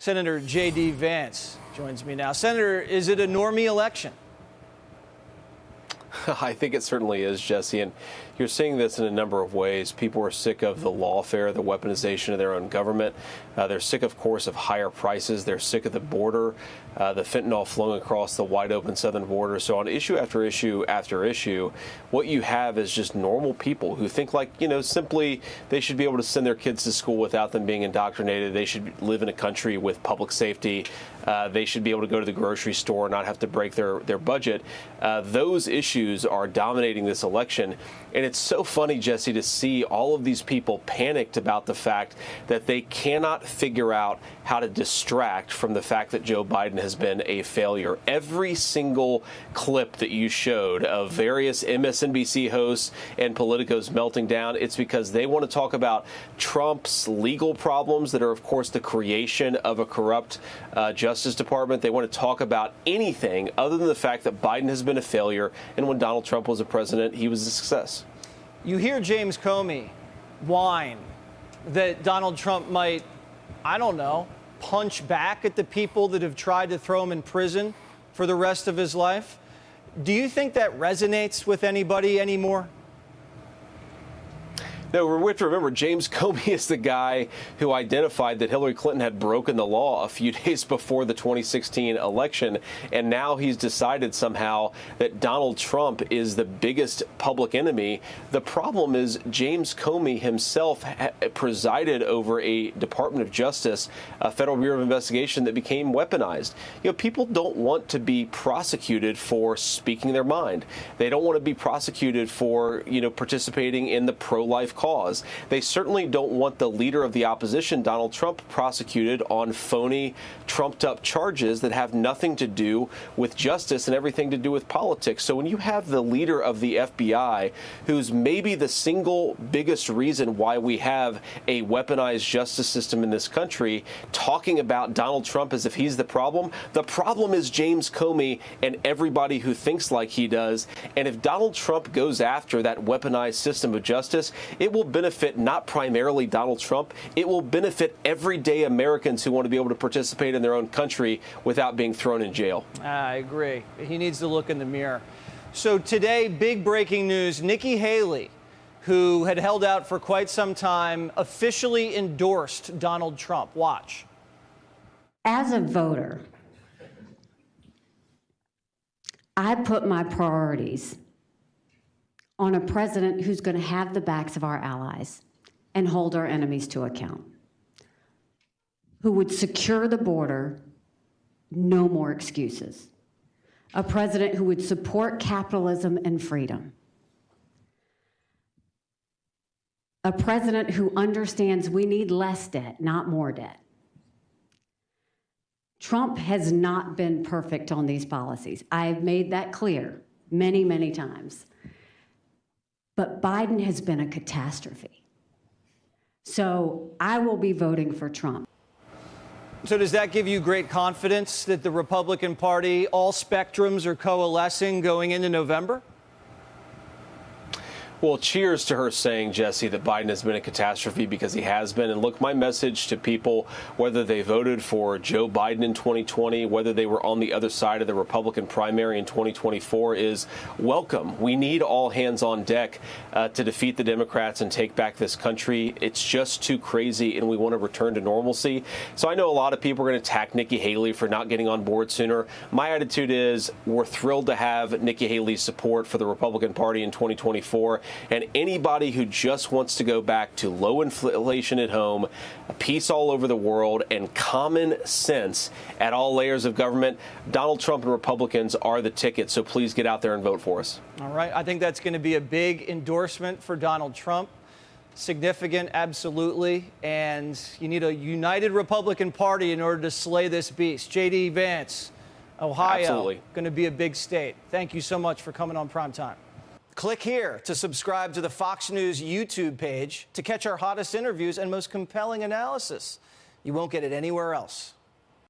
Senator J.D. Vance joins me now. Senator, is it a normie election? I think it certainly is, Jesse, and you're seeing this in a number of ways. People are sick of the lawfare, the weaponization of their own government. They're sick, of course, of higher prices. They're sick of the border, the fentanyl flowing across the wide open southern border. So on issue after issue after issue, what you have is just normal people who think like, simply they should be able to send their kids to school without them being indoctrinated. They should live in a country with public safety. They should be able to go to the grocery store and not have to break their budget. Those issues are dominating this election. And it's so funny, Jesse, to see all of these people panicked about the fact that they cannot figure out how to distract from the fact that Joe Biden has been a failure. Every single clip that you showed of various MSNBC hosts and politicos melting down, it's because they want to talk about Trump's legal problems that are, of course, the creation of a corrupt Justice Department. They want to talk about anything other than the fact that Biden has been a failure, and when Donald Trump was a president, he was a success. You hear James Comey whine that Donald Trump might, I don't know, punch back at the people that have tried to throw him in prison for the rest of his life. Do you think that resonates with anybody anymore? No, we have to remember, James Comey is the guy who identified that Hillary Clinton had broken the law a few days before the 2016 election, and now he's decided somehow that Donald Trump is the biggest public enemy. The problem is James Comey himself presided over a Department of Justice, a Federal Bureau of Investigation that became weaponized. People don't want to be prosecuted for speaking their mind. They don't want to be prosecuted for, participating in the pro-life cause. They certainly don't want the leader of the opposition, Donald Trump, prosecuted on phony, trumped-up charges that have nothing to do with justice and everything to do with politics. So when you have the leader of the FBI, who's maybe the single biggest reason why we have a weaponized justice system in this country, talking about Donald Trump as if he's the problem is James Comey and everybody who thinks like he does. And if Donald Trump goes after that weaponized system of justice, it will benefit not primarily Donald Trump. It will benefit everyday Americans who want to be able to participate in their own country without being thrown in jail. I agree. He needs to look in the mirror. So today, big breaking news. Nikki Haley, who had held out for quite some time, officially endorsed Donald Trump. Watch. As a voter, I put my priorities on a president who's going to have the backs of our allies and hold our enemies to account, who would secure the border, no more excuses, a president who would support capitalism and freedom, a president who understands we need less debt, not more debt. Trump has not been perfect on these policies. I've made that clear many, many times. But Biden has been a catastrophe. So I will be voting for Trump. So does that give you great confidence that the Republican Party, all spectrums, are coalescing going into November? Well, cheers to her saying, Jesse, that Biden has been a catastrophe, because he has been. And look, my message to people, whether they voted for Joe Biden in 2020, whether they were on the other side of the Republican primary in 2024, is welcome. We need all hands on deck to defeat the Democrats and take back this country. It's just too crazy, and we want to return to normalcy. So I know a lot of people are going to attack Nikki Haley for not getting on board sooner. My attitude is we're thrilled to have Nikki Haley's support for the Republican Party in 2024. And anybody who just wants to go back to low inflation at home, peace all over the world, and common sense at all layers of government, Donald Trump and Republicans are the ticket. So please get out there and vote for us. All right. I think that's going to be a big endorsement for Donald Trump. Significant, absolutely. And you need a united Republican Party in order to slay this beast. J.D. Vance, Ohio, absolutely. Going to be a big state. Thank you so much for coming on Primetime. Click here to subscribe to the Fox News YouTube page to catch our hottest interviews and most compelling analysis. You won't get it anywhere else.